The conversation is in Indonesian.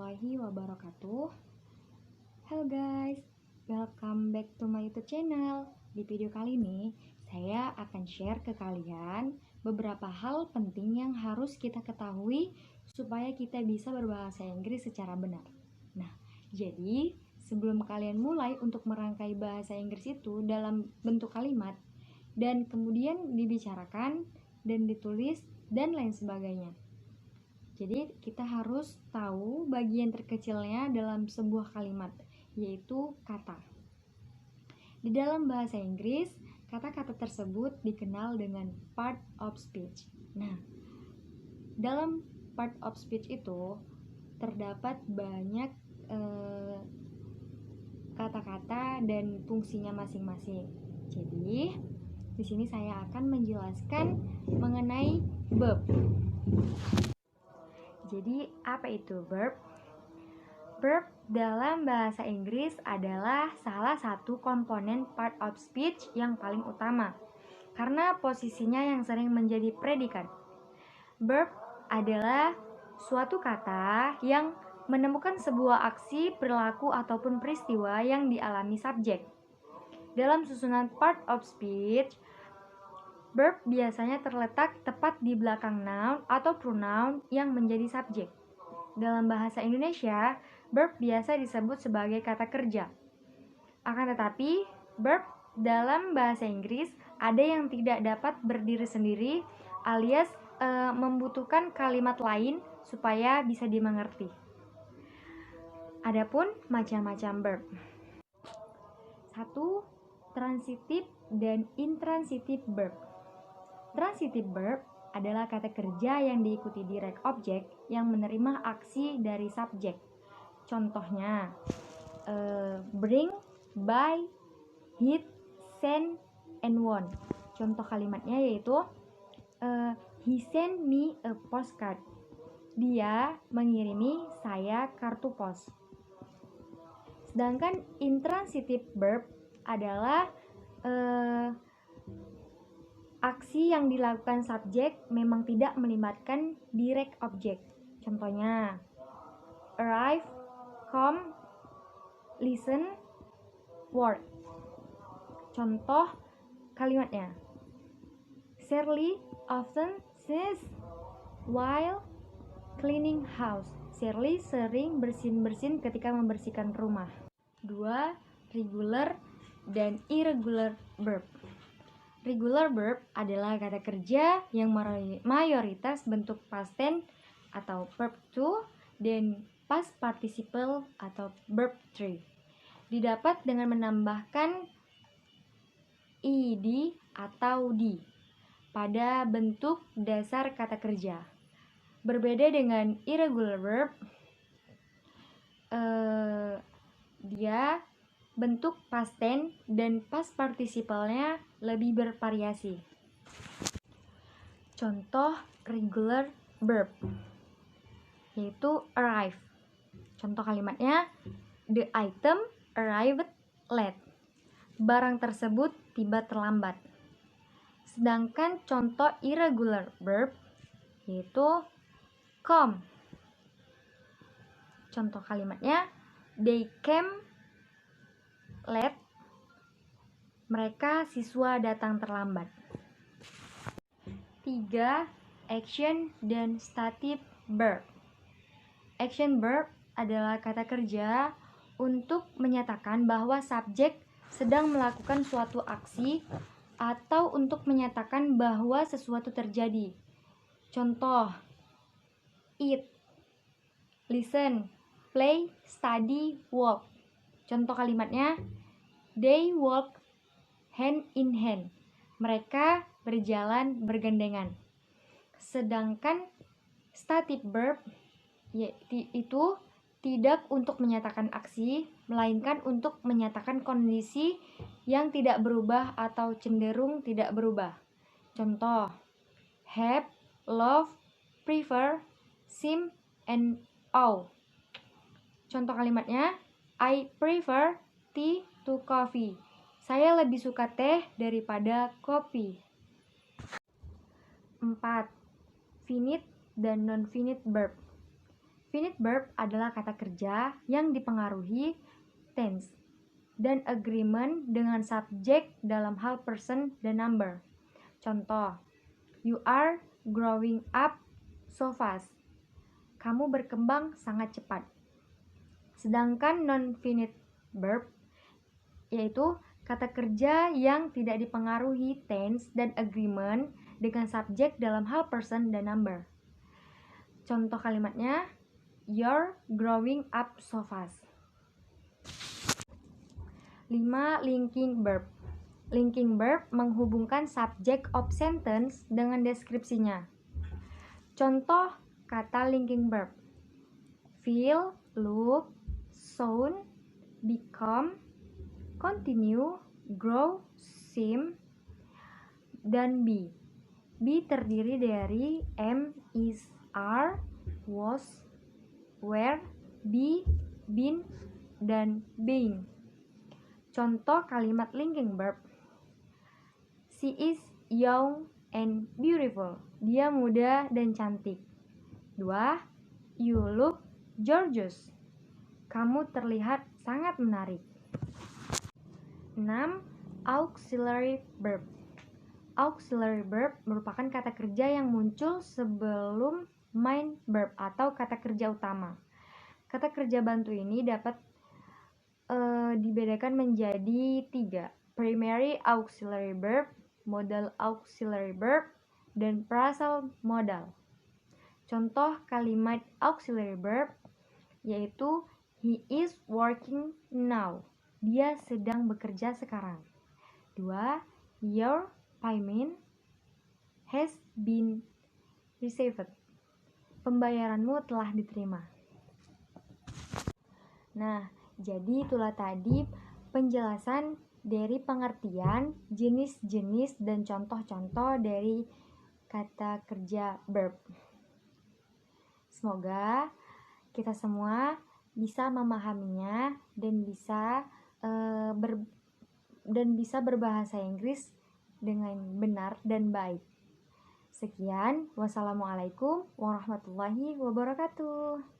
warahmatullahi wabarakatuh. Halo guys, welcome back to my YouTube channel. Di video kali ini, saya akan share ke kalian beberapa hal penting yang harus kita ketahui supaya kita bisa berbahasa Inggris secara benar. Nah, jadi sebelum kalian mulai untuk merangkai bahasa Inggris itu dalam bentuk kalimat dan kemudian dibicarakan dan ditulis dan lain sebagainya. Jadi kita harus tahu bagian terkecilnya dalam sebuah kalimat, yaitu kata. Di dalam bahasa Inggris, kata-kata tersebut dikenal dengan part of speech. Nah, dalam part of speech itu terdapat banyak kata-kata dan fungsinya masing-masing. Jadi, di sini saya akan menjelaskan mengenai verb. Jadi, apa itu verb? Verb dalam bahasa Inggris adalah salah satu komponen part of speech yang paling utama, karena posisinya yang sering menjadi predikat. Verb adalah suatu kata yang menemukan sebuah aksi, perilaku, ataupun peristiwa yang dialami subjek. Dalam susunan part of speech, verb biasanya terletak tepat di belakang noun atau pronoun yang menjadi subjek. Dalam bahasa Indonesia, verb biasa disebut sebagai kata kerja. Akan tetapi, verb dalam bahasa Inggris ada yang tidak dapat berdiri sendiri alias membutuhkan kalimat lain supaya bisa dimengerti. Adapun macam-macam verb. 1. Transitive dan intransitive verb. Transitive verb adalah kata kerja yang diikuti direct object yang menerima aksi dari subjek. Contohnya, bring, buy, hit, send, and won. Contoh kalimatnya yaitu he sent me a postcard. Dia mengirimi saya kartu pos. Sedangkan intransitive verb adalah aksi yang dilakukan subjek memang tidak melibatkan direct object. Contohnya, arrive, come, listen, work. Contoh kalimatnya, Shirley often sneezes while cleaning house. Shirley sering bersin-bersin ketika membersihkan rumah. 2. Regular dan irregular verb. Regular verb adalah kata kerja yang mayoritas bentuk past tense atau verb to dan past participle atau verb 3. Didapat dengan menambahkan ed atau di pada bentuk dasar kata kerja. Berbeda dengan irregular verb, dia bentuk past tense dan past participle-nya lebih bervariasi. Contoh regular verb yaitu arrive. Contoh kalimatnya, the item arrived late. Barang tersebut tiba terlambat. Sedangkan contoh irregular verb yaitu come. Contoh kalimatnya, they came late. Mereka siswa datang terlambat. 3. Action dan stative verb. Action verb adalah kata kerja untuk menyatakan bahwa subjek sedang melakukan suatu aksi atau untuk menyatakan bahwa sesuatu terjadi. Contoh, eat, listen, play, study, walk. Contoh kalimatnya, they walk hand in hand. Mereka berjalan bergandengan. Sedangkan stative verb itu tidak untuk menyatakan aksi, melainkan untuk menyatakan kondisi yang tidak berubah atau cenderung tidak berubah. Contoh, have, love, prefer, seem, and owe. Contoh kalimatnya, I prefer tea to coffee. Saya lebih suka teh daripada kopi. 4. Finite dan non-finite verb. Finite verb adalah kata kerja yang dipengaruhi tense dan agreement dengan subjek dalam hal person dan number. Contoh, you are growing up so fast. Kamu berkembang sangat cepat. Sedangkan non-finite verb yaitu kata kerja yang tidak dipengaruhi tense dan agreement dengan subjek dalam hal person dan number. Contoh kalimatnya, you're growing up so fast. 5. Linking verb. Linking verb menghubungkan subject of sentence dengan deskripsinya. Contoh kata linking verb: feel, look, sound, become, continue, grow, seem, dan be. Be terdiri dari am, is, are, was, were, be, been, dan being. Contoh kalimat linking verb: she is young and beautiful. Dia muda dan cantik. 2. You look gorgeous. Kamu terlihat sangat menarik. 6. Auxiliary verb. Auxiliary verb merupakan kata kerja yang muncul sebelum main verb atau kata kerja utama. Kata kerja bantu ini dapat dibedakan menjadi 3: primary auxiliary verb, modal auxiliary verb, dan phrasal modal. Contoh kalimat auxiliary verb yaitu he is working now. Dia sedang bekerja sekarang. 2. Your payment has been received. Pembayaranmu telah diterima. Nah, jadi itulah tadi penjelasan dari pengertian, jenis-jenis, dan contoh-contoh dari kata kerja verb. Semoga kita semua bisa memahaminya dan bisa berbahasa Inggris dengan benar dan baik. Sekian, wassalamualaikum warahmatullahi wabarakatuh.